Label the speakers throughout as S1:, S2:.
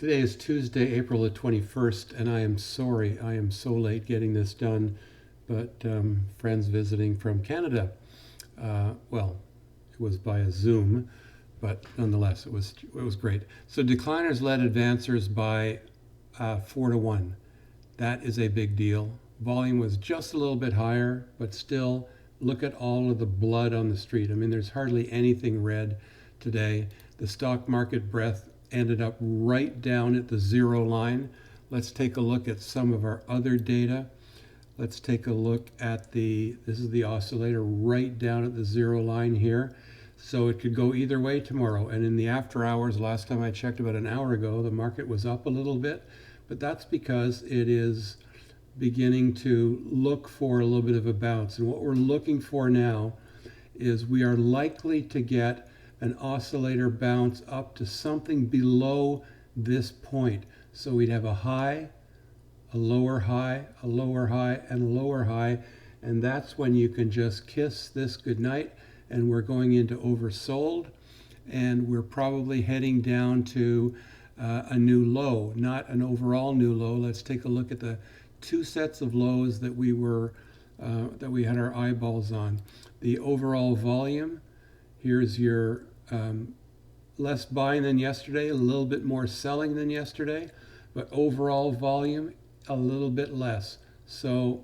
S1: Today is Tuesday, April the 21st, and I am sorry I am so late getting this done, but friends visiting from Canada. Well, it was by a Zoom, but nonetheless, it was great. So decliners led advancers by 4-1. That is a big deal. Volume was just a little bit higher, but still, look at all of the blood on the street. I mean, there's hardly anything red today. The stock market breadth ended up right down at the zero line. Let's take a look at some of our other data. Let's take a look at this is the oscillator right down at the zero line here. So it could go either way tomorrow. And in the after hours, last time I checked about an hour ago, the market was up a little bit, but that's because it is beginning to look for a little bit of a bounce. And what we're looking for now is we are likely to get an oscillator bounce up to something below this point. So we'd have a high, a lower high, a lower high, and a lower high. And that's when you can just kiss this goodnight. And we're going into oversold. And we're probably heading down to a new low, not an overall new low. Let's take a look at the two sets of lows that we had our eyeballs on. The overall volume, here's your less buying than yesterday, a little bit more selling than yesterday, but overall volume a little bit less. So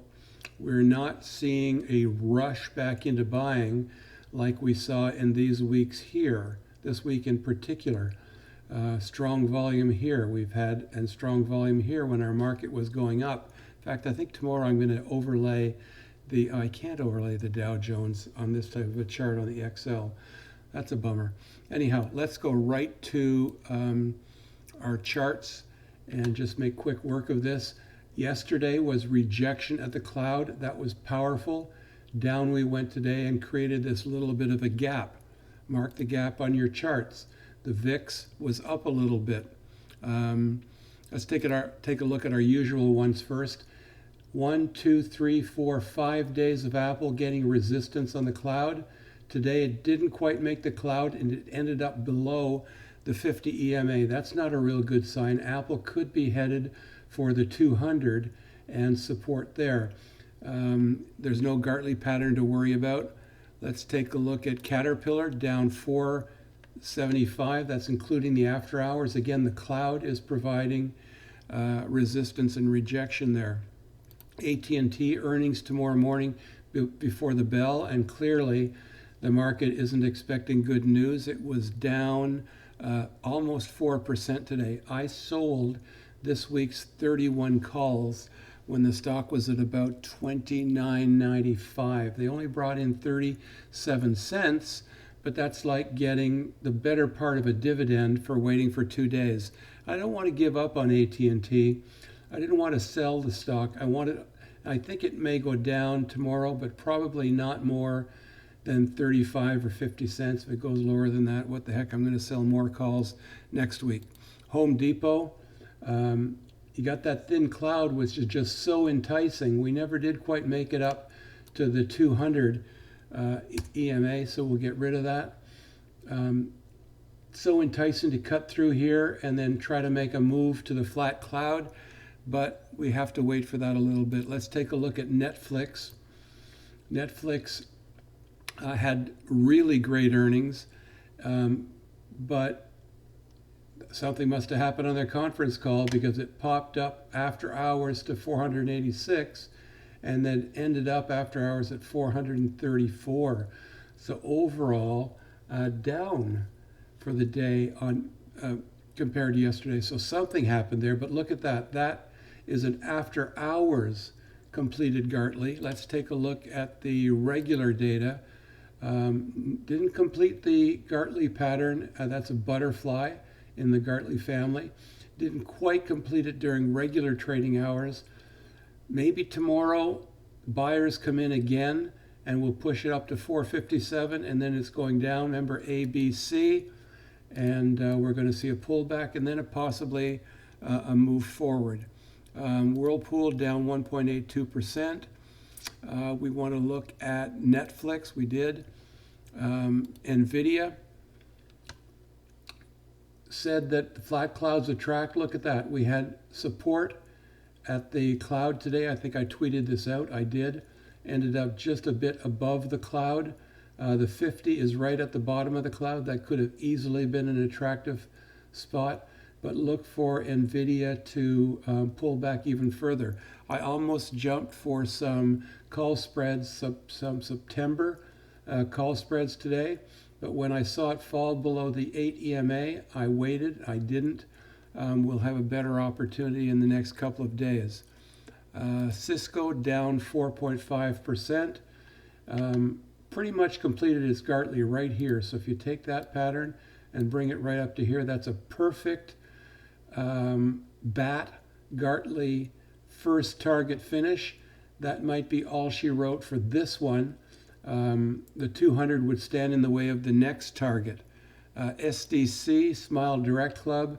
S1: we're not seeing a rush back into buying like we saw in these weeks here, this week in particular. Strong volume here we've had, and strong volume here when our market was going up. In fact, I think tomorrow I'm going to overlay I can't overlay the Dow Jones on this type of a chart on the Excel. That's a bummer. Anyhow, let's go right to our charts and just make quick work of this. Yesterday was rejection at the cloud. That was powerful. Down we went today and created this little bit of a gap. Mark the gap on your charts. The VIX was up a little bit. Let's take a look at our usual ones first. 1, 2, 3, 4, 5 days of Apple getting resistance on the cloud. Today it didn't quite make the cloud and it ended up below the 50 EMA. That's not a real good sign. Apple could be headed for the 200 and support there. There's no Gartley pattern to worry about. Let's take a look at Caterpillar down 475. That's including the after hours. Again, the cloud is providing resistance and rejection there. AT&T earnings tomorrow morning before the bell, and clearly the market isn't expecting good news. It was down almost 4% today. I sold this week's 31 calls when the stock was at about $29.95. They only brought in 37 cents, but that's like getting the better part of a dividend for waiting for 2 days. I don't want to give up on AT&T. I didn't want to sell the stock. I think it may go down tomorrow, but probably not more than 35 or 50 cents. If it goes lower than that, what the heck, I'm going to sell more calls next week. Home Depot, you got that thin cloud, which is just so enticing. We never did quite make it up to the 200 EMA, so we'll get rid of that. So enticing to cut through here and then try to make a move to the flat cloud, but we have to wait for that a little bit. Let's take a look at Netflix. Netflix had really great earnings, but something must have happened on their conference call because it popped up after hours to 486 and then ended up after hours at 434. So overall, down for the day on compared to yesterday. So something happened there, but look at that. That is an after hours completed Gartley. Let's take a look at the regular data. Didn't complete the Gartley pattern. That's a butterfly in the Gartley family. Didn't quite complete it during regular trading hours. Maybe tomorrow buyers come in again and we'll push it up to 457 and then it's going down. Remember ABC, and we're going to see a pullback and then possibly a move forward. Whirlpool down 1.82%. We want to look at Netflix. We did. NVDA said that the flat clouds attract. Look at that. We had support at the cloud today. I think I tweeted this out. I did. Ended up just a bit above the cloud. The 50 is right at the bottom of the cloud. That could have easily been an attractive spot, but look for NVDA to pull back even further. I almost jumped for some call spreads, some September call spreads today, but when I saw it fall below the 8 EMA, I waited. I didn't. We'll have a better opportunity in the next couple of days. Cisco down 4.5%. Pretty much completed its Gartley right here. So if you take that pattern and bring it right up to here, that's a perfect bat Gartley first target finish. That might be all she wrote for this one. The 200 would stand in the way of the next target. SDC, Smile Direct Club,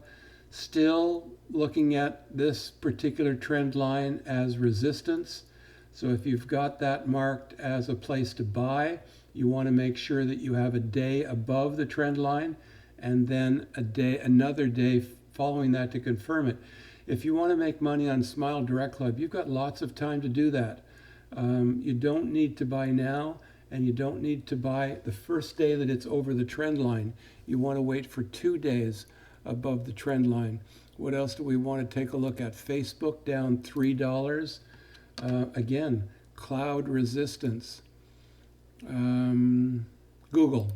S1: still looking at this particular trend line as resistance. So if you've got that marked as a place to buy, you want to make sure that you have a day above the trend line and then another day following that to confirm it. If you want to make money on Smile Direct Club, you've got lots of time to do that. You don't need to buy now, and you don't need to buy the first day that it's over the trend line. You want to wait for 2 days above the trend line. What else do we want to take a look at? Facebook down $3. Again, cloud resistance. Google,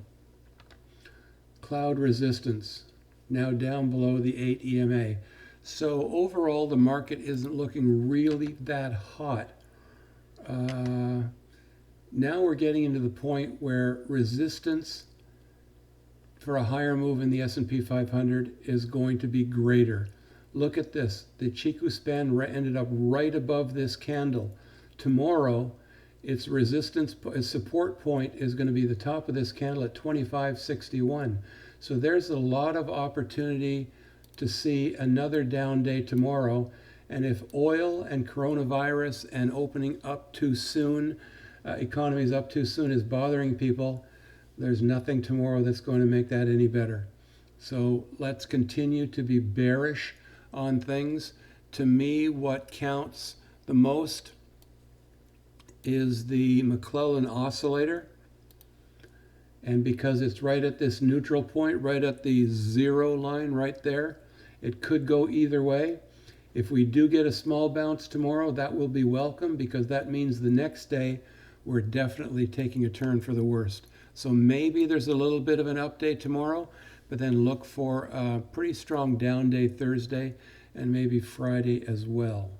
S1: cloud resistance, now down below the 8 EMA. So overall, the market isn't looking really that hot. Now we're getting into the point where resistance for a higher move in the S&P 500 is going to be greater. Look at this. The Chiku span ended up right above this candle. Tomorrow, its support point is going to be the top of this candle at 25.61. So there's a lot of opportunity to see another down day tomorrow. And if oil and coronavirus and opening up too soon, economies up too soon is bothering people, there's nothing tomorrow that's going to make that any better. So let's continue to be bearish on things. To me, what counts the most is the McClellan oscillator. And because it's right at this neutral point, right at the 0 line right there, it could go either way. If we do get a small bounce tomorrow, that will be welcome, because that means the next day we're definitely taking a turn for the worst. So maybe there's a little bit of an update tomorrow, but then look for a pretty strong down day Thursday and maybe Friday as well.